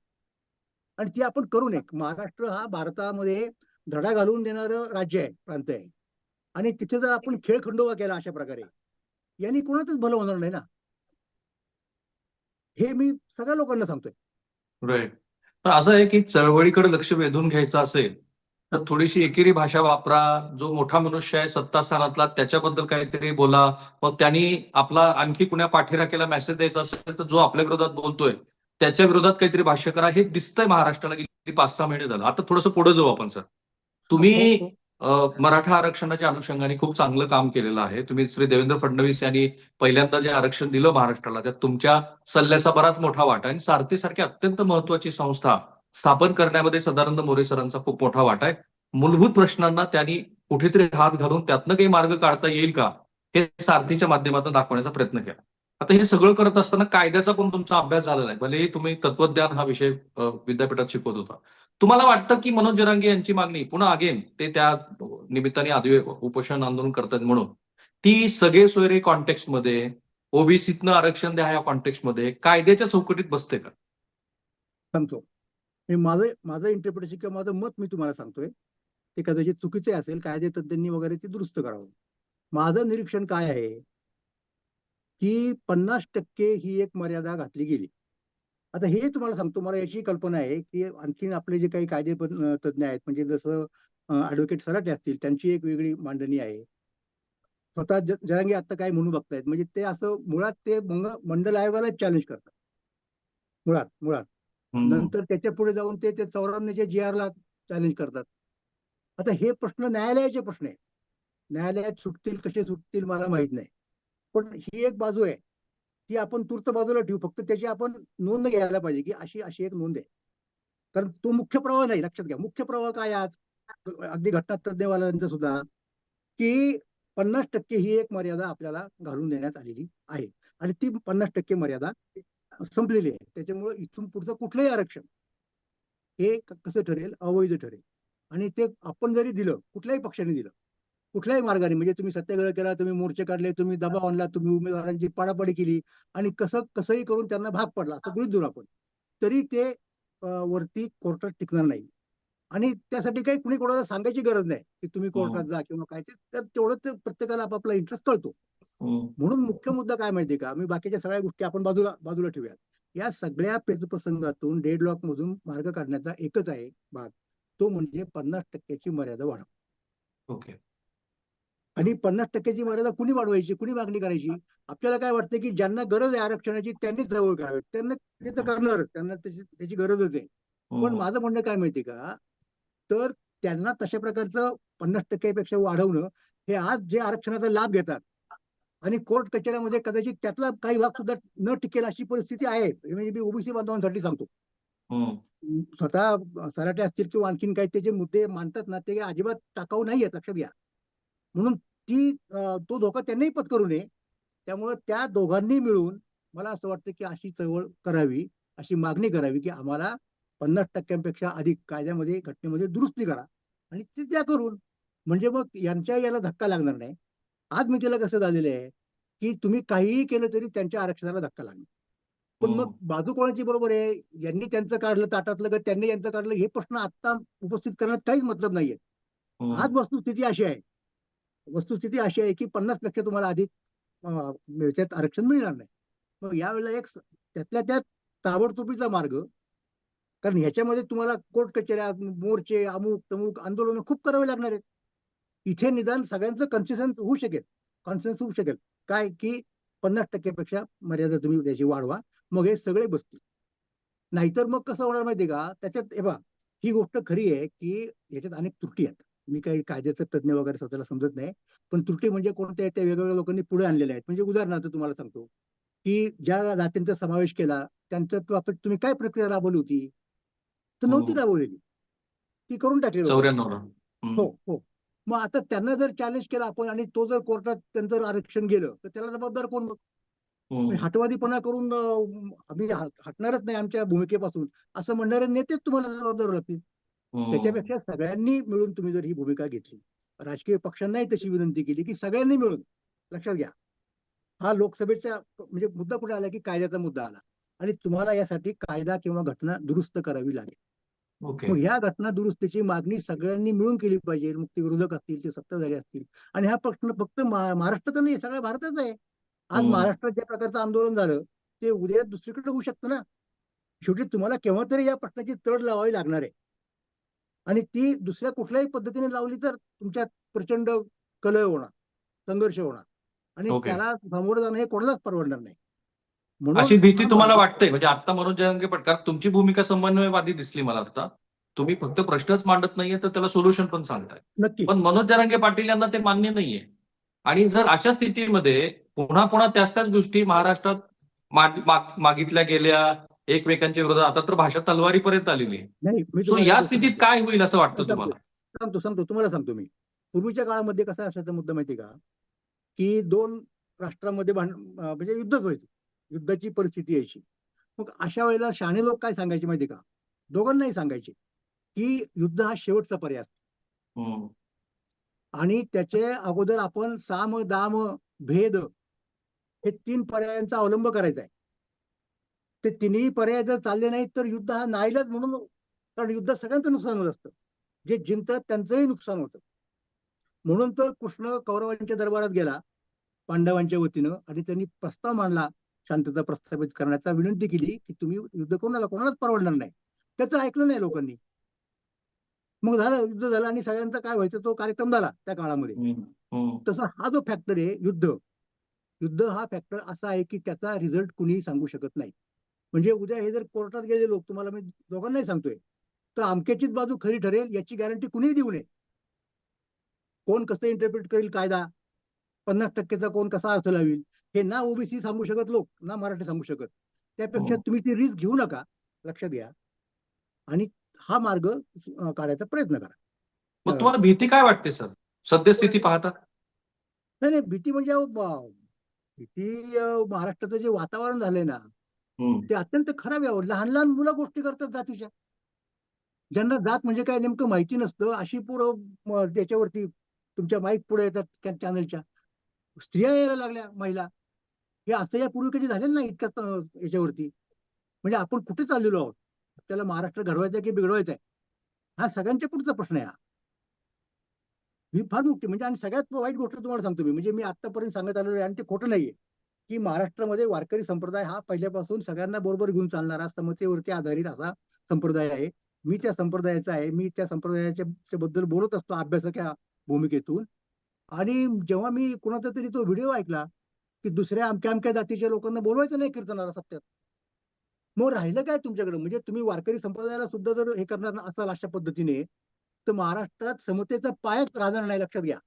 [SPEAKER 2] आणि ती आपण करू नये. महाराष्ट्र हा भारतामध्ये धडा घालून देणारं राज्य आहे, प्रांत आहे. आणि तिथे जर आपण खेळखंडोबा केला अशा प्रकारे, यांनी कोणाचंच भलं होणार नाही ना. हे मी सगळ्या लोकांना सांगतोय.
[SPEAKER 1] राईट. पण असं आहे की चळवळीकडे लक्ष वेधून घ्यायचं असेल तर
[SPEAKER 2] हा.
[SPEAKER 1] थोडीशी एकेरी भाषा वापरा. जो मोठा मनुष्य आहे सत्तास्थानातला त्याच्याबद्दल काहीतरी बोला. मग त्यांनी आपला आणखी कुण्या पाठीराख्याला मेसेज द्यायचा असेल तर जो आपल्या विरोधात बोलतोय त्याच्या विरोधात काहीतरी भाष्य करा. हे दिसतंय महाराष्ट्राला गेली 5-6 महिने झालं. आता थोडंसं पुढे जाऊ आपण सर. तुम्ही मराठा आरक्षणाच्या अनुषंगाने खूप चांगलं काम केलेलं आहे. तुम्ही श्री देवेंद्र फडणवीस यांनी पहिल्यांदा जे आरक्षण दिलं महाराष्ट्राला त्यात तुमच्या सल्ल्याचा बराच मोठा वाटा आहे. आणि सारथीसारखी अत्यंत महत्वाची संस्था स्थापन करण्यामध्ये सदानंद मोरे सरांचा खूप मोठा वाटा आहे. मूलभूत प्रश्नांना त्यांनी कुठेतरी हात घालून त्यातनं काही मार्ग काढता येईल का हे सारथीच्या माध्यमातून दाखवण्याचा प्रयत्न केला. आता हे सगळं करत असताना कायद्याचा पण तुमचा अभ्यास झालेला आहे. भलेही तुम्ही तत्वज्ञान हा विषय विद्यापीठात शिकवत होता. तुम्हाला वाटतं की मनोज जरांगे यांची मागणी पुन्हा अगेन ते त्या निमित्ताने उपोषण आंदोलन करतात म्हणून ती सगळे सोयरे कॉन्टेक्स्टमध्ये ओबीसीतनं आरक्षण द्या या कॉन्टेक्स्टमध्ये कायद्याच्या चौकटीत बसते का?
[SPEAKER 2] सांगतो. हे माझं माझं इंटरप्रिटेशन किंवा माझं मत मी तुम्हाला सांगतोय. ते कदाचित चुकीचे असेल, कायदे तज्ज्ञांनी वगैरे ते दुरुस्त करावं. माझं निरीक्षण काय आहे, की 50% ही एक मर्यादा घातली गेली. आता हे तुम्हाला सांगतो, मला याची कल्पना आहे, की आणखीन आपले जे काही कायदे तज्ज्ञ आहेत, म्हणजे जसं ऍडव्होकेट सराटे असतील, त्यांची एक वेगळी मांडणी आहे. स्वतः जरांगे आता काय म्हणू बघतायत, म्हणजे ते असं मुळात ते मंडल आयोगाला चॅलेंज करतात. मुळात मुळात
[SPEAKER 1] हम्म.
[SPEAKER 2] नंतर त्याच्या पुढे जाऊन ते 94च्या GR ला चॅलेंज करतात. आता हे प्रश्न न्यायालयाचे प्रश्न आहेत. न्यायालयात सुटतील कसे सुटतील मला माहित नाही. पण ही एक बाजू आहे, ती आपण तूर्त बाजूला ठेवू. फक्त त्याची आपण नोंद घ्यायला पाहिजे, की अशी अशी एक नोंद आहे. कारण तो मुख्य प्रवाह नाही, लक्षात घ्या. मुख्य प्रवाह काय आज अगदी घटना तज्ज्ञवाल्यांचा सुद्धा, की 50% ही एक मर्यादा आपल्याला घालून देण्यात आलेली आहे. आणि ती 50% मर्यादा संपलेली आहे. त्याच्यामुळे इथून पुढचं कुठलंही आरक्षण हे कसं ठरेल, अवैध ठरेल. आणि ते आपण जरी दिलं, कुठल्याही पक्षाने दिलं, कुठल्याही मार्गाने, म्हणजे तुम्ही सत्याग्रह केला, तुम्ही मोर्चे काढले, तुम्ही दबाव आणला, तुम्ही उमेदवारांची पाडापाडी केली आणि कसंही करून त्यांना भाग पडला, असं गृहीत धरू आपण, तरी ते वरती कोर्टात टिकणार नाही. आणि त्यासाठी काही कुणी कोणाला सांगायची गरज नाही, की तुम्ही कोर्टात
[SPEAKER 1] हम्म.
[SPEAKER 2] जा किंवा काय. ते तेवढं ते प्रत्येकाला आपापला इंटरेस्ट कळतो.
[SPEAKER 1] हम्म.
[SPEAKER 2] म्हणून मुख्य मुद्दा काय माहितीये का, मी बाकीच्या सगळ्या गोष्टी आपण बाजूला बाजूला ठेवूयात. या सगळ्या पेचप्रसंगातून डेडलॉक मधून मार्ग काढण्याचा एकच आहे भाग, तो म्हणजे 50%ची मर्यादा वाढव.
[SPEAKER 1] ओके.
[SPEAKER 2] आणि 50%ची मर्यादा कुणी वाढवायची, कुणी मागणी करायची? आपल्याला काय वाटतं की ज्यांना गरज आहे आरक्षणाची त्यांनीच जवळ करावे, त्यांना ते तर करणारच, त्यांना त्याची गरजच आहे. पण
[SPEAKER 1] हम्म.
[SPEAKER 2] माझं म्हणणं काय माहितीये का, तर त्यांना तशा प्रकारचं 50%पेक्षा वाढवणं, हे आज जे आरक्षणाचा लाभ घेतात आणि कोर्ट कचेऱ्यामध्ये कदाचित त्यातला काही भाग सुद्धा न टिकेल अशी परिस्थिती आहे. म्हणजे मी ओबीसी बांधवांसाठी सांगतो.
[SPEAKER 1] हम्म.
[SPEAKER 2] स्वतः सराटे असतील किंवा आणखीन काही ते जे मुद्दे मानतात ना, ते अजिबात टाकाऊ नाही आहेत, लक्षात घ्या. म्हणून तो धोका त्यांनाही पत्करू नये. त्यामुळे त्या दोघांनी मिळून मला असं वाटतं की अशी चळवळ करावी, अशी मागणी करावी की आम्हाला 50%पेक्षा अधिक कायद्यामध्ये, घटनेमध्ये दुरुस्ती करा, आणि ते त्या करून, म्हणजे मग यांच्या याला धक्का लागणार नाही. आज मितीला कसं झालेलं आहे की तुम्ही काहीही केलं तरी त्यांच्या आरक्षणाला धक्का लागणार. पण मग
[SPEAKER 1] हम्म.
[SPEAKER 2] बाजू कोणाची बरोबर आहे, यांनी त्यांचं काढलं ताटातलं का त्यांनी यांचं काढलं, हे प्रश्न आता उपस्थित करण्यात काहीच मतलब नाहीये.
[SPEAKER 1] हम्म.
[SPEAKER 2] आज वस्तुस्थिती अशी आहे, वस्तुस्थिती अशी आहे की 50% तुम्हाला अधिक याच्यात आरक्षण मिळणार नाही. मग यावेळेला एक त्यातल्या त्यात ताबडतोबीचा मार्ग, कारण ह्याच्यामध्ये तुम्हाला कोर्ट कचेऱ्या, मोर्चे, अमुक तमुक आंदोलन खूप करावे लागणार आहेत. इथे निदान सगळ्यांचं कॉन्सेन्स होऊ शकेल. काय की 50%पेक्षा मर्यादा तुम्ही त्याची वाढवा, मग हे सगळे बसतील. नाहीतर मग कसं होणार माहितीये का, त्याच्यात हे बघा, ही गोष्ट खरी आहे की याच्यात अनेक त्रुटी आहेत. मी काही कायद्याचं तज्ज्ञ वगैरे स्वतःला समजत नाही, पण त्रुटी म्हणजे कोणत्या त्या वेगवेगळ्या लोकांनी पुढे आणलेल्या आहेत. म्हणजे उदाहरणार्थ तुम्हाला सांगतो की ज्या जातींचा समावेश केला त्यांच्या बाबतीत तुम्ही काय प्रक्रिया राबवली होती? तर नव्हती
[SPEAKER 1] हम्म.
[SPEAKER 2] राबवलेली, ती करून टाकली लोकांनी.
[SPEAKER 1] 94 ला.
[SPEAKER 2] हो,
[SPEAKER 1] हम्म.
[SPEAKER 2] हो. मग आता त्यांना जर चॅलेंज केला आपण आणि तो जर कोर्टात त्यांचं आरक्षण गेलं तर त्याला जबाबदार कोण मग?
[SPEAKER 1] हम्म.
[SPEAKER 2] हटवादीपणा करून आम्ही हटणारच नाही आमच्या भूमिकेपासून, असं म्हणणारे नेतेच तुम्हाला जबाबदार लागतील.
[SPEAKER 1] हम्म.
[SPEAKER 2] त्याच्यापेक्षा सगळ्यांनी मिळून तुम्ही जर ही भूमिका घेतली, राजकीय पक्षांनाही तशी विनंती केली की सगळ्यांनी मिळून, लक्षात घ्या, हा लोकसभेचा म्हणजे मुद्दा कुठे आला की कायद्याचा मुद्दा आला, आणि तुम्हाला यासाठी कायदा किंवा घटना दुरुस्त करावी लागेल.
[SPEAKER 1] ओके.
[SPEAKER 2] मग ह्या घटना दुरुस्तीची मागणी सगळ्यांनी मिळून केली पाहिजे, मग ते विरोधक असतील, ते सत्ताधारी असतील. आणि हा प्रश्न फक्त महाराष्ट्राचा नाही, सगळ्या भारताचा आहे. आज
[SPEAKER 1] हम्म.
[SPEAKER 2] महाराष्ट्रात ज्या प्रकारचं आंदोलन झालं, ते उद्या दुसरीकडे होऊ शकतं ना. शेवटी तुम्हाला केव्हा तरी या प्रश्नाची तड लावावी लागणार आहे, आणि ती दुसऱ्या कुठल्याही पद्धतीने लावली तर तुमच्यात प्रचंड कलह होणार, संघर्ष होणार, आणि
[SPEAKER 1] ओके.
[SPEAKER 2] त्याला सामोरं जाणं हे कोणालाच परवडणार नाही.
[SPEAKER 1] अशी
[SPEAKER 2] म्हणून
[SPEAKER 1] भीती
[SPEAKER 2] हा
[SPEAKER 1] तुम्हाला
[SPEAKER 2] मार्ग,
[SPEAKER 1] वाटते म्हणजे आता मनोज जरांगे पाटील, तुमची भूमिका समन्वयवादी दिसली मला आता. तुम्ही फक्त प्रश्नच मांडत नाहीये तर त्याला सोल्युशन पण सांगताय.
[SPEAKER 2] नक्की.
[SPEAKER 1] पण मनोज जरांगे पाटील यांना ते मान्य नाहीये. आणि जर अशा स्थितीमध्ये पुन्हा पुन्हा त्याच गोष्टी महाराष्ट्रात मागितल्या गेल्या एकमेकांच्या विरोधात, आता तर भाषा तलवारीपर्यंत आलेली आहे.
[SPEAKER 2] नाही, मी
[SPEAKER 1] सो
[SPEAKER 2] तुम्हाला एक
[SPEAKER 1] या
[SPEAKER 2] गोष्ट
[SPEAKER 1] स्थितीत
[SPEAKER 2] सांगतो,
[SPEAKER 1] काय होईल असं वाटतं
[SPEAKER 2] सांगतो
[SPEAKER 1] तुम्हाला?
[SPEAKER 2] सांगतो सांगतो तुम्हाला सांगतो मी. पूर्वीच्या काळामध्ये कसा असायचा मुद्दा माहिती का, की दोन राष्ट्रांमध्ये म्हणजे युद्धच व्हायचं, युद्धाची परिस्थिती यायची. मग अशा वेळेला शहाणे लोक काय सांगायचे माहिती का, दोघांनाही सांगायचे की युद्ध हा शेवटचा पर्याय असतो,
[SPEAKER 1] हम्म.
[SPEAKER 2] आणि त्याचे अगोदर आपण साम दाम भेद हे 3 पर्यायांचा अवलंब करायचा आहे. ते तिन्ही पर्याय जर चालले नाहीत तर युद्ध हा नाईलाज म्हणून, कारण युद्धात सगळ्यांचं नुकसान होत असतं, जे जिंकतात त्यांचंही नुकसान होतं. म्हणून तर कृष्ण कौरवांच्या दरबारात गेला पांडवांच्या वतीनं, आणि त्यांनी प्रस्ताव मांडला शांतता प्रस्थापित करण्याचा, विनंती केली की तुम्ही युद्ध करू नका, कोणालाच परवडणार नाही. त्याचं ऐकलं नाही लोकांनी. मग झालं, युद्ध झालं, आणि सगळ्यांचा काय व्हायचा तो कार्यक्रम झाला त्या काळामध्ये.
[SPEAKER 1] हम्म. हम्म.
[SPEAKER 2] तसा हा जो फॅक्टर आहे युद्ध, युद्ध हा फॅक्टर असा आहे की त्याचा रिझल्ट कुणीही सांगू शकत नाही. म्हणजे उद्या हे जर कोर्टात गेले लोक, तुम्हाला मी दोघांनाही सांगतोय, तर अमक्याचीच बाजू खरी ठरेल याची गॅरंटी कुणीही देऊ नये. कोण कसं इंटरप्रिट करेल कायदा, 50%चा कोण कसा अर्थ लावेल, हे ना ओबीसी सांगू शकत लोक, ना मराठी सांगू शकत. त्यापेक्षा
[SPEAKER 1] हम्म.
[SPEAKER 2] तुम्ही ती रिस्क घेऊ नका, लक्षात घ्या, आणि हा मार्ग काढायचा प्रयत्न
[SPEAKER 1] मग
[SPEAKER 2] करा.
[SPEAKER 1] तुम्हाला भीती काय वाटते सर, सद्यस्थिती पाहता?
[SPEAKER 2] नाही नाही, भीती म्हणजे भीती, महाराष्ट्राचं जे वातावरण झालंय ना,
[SPEAKER 1] हम्म.
[SPEAKER 2] ते अत्यंत खराब आहे. लहान लहान मुलं गोष्टी करतात जातीच्या, ज्यांना जात म्हणजे काय नेमकं माहिती नसतं, अशी त्याच्यावरती तुमच्या माईक पुढे येतात चॅनलच्या, स्त्रिया यायला लागल्या, महिला. हे असं यापूर्वी कधी झालेलं नाही इतक्या याच्यावरती. म्हणजे आपण कुठे चाललेलो आहोत? त्याला महाराष्ट्र घडवायचा की बिघडवायचा आहे, हा सगळ्यांच्या पुढचा प्रश्न आहे. ही फार मोठी म्हणजे, आणि सगळ्यात वाईट गोष्ट तुम्हाला सांगतो मी, म्हणजे मी आतापर्यंत सांगत आलेलो आहे आणि ते खोटं नाहीये, की महाराष्ट्रामध्ये वारकरी संप्रदाय हा पहिल्यापासून सगळ्यांना बरोबर घेऊन चालणारा, समतेवरती आधारित असा संप्रदाय आहे. मी त्या संप्रदायाचा आहे, मी त्या संप्रदायाच्या बद्दल बोलत असतो अभ्यासक या भूमिकेतून. आणि जेव्हा मी कोणाचा तरी तो व्हिडिओ ऐकला की दुसऱ्या अमक्या अमक्या जातीच्या लोकांना बोलवायचं नाही कीर्तनाला सत्यात, मग राहिलं काय तुमच्याकडे? म्हणजे तुम्ही वारकरी संप्रदायाला सुद्धा जर हे करणार असाल अशा पद्धतीने, तर महाराष्ट्रात समतेचा पायच राहणार नाही, लक्षात घ्या.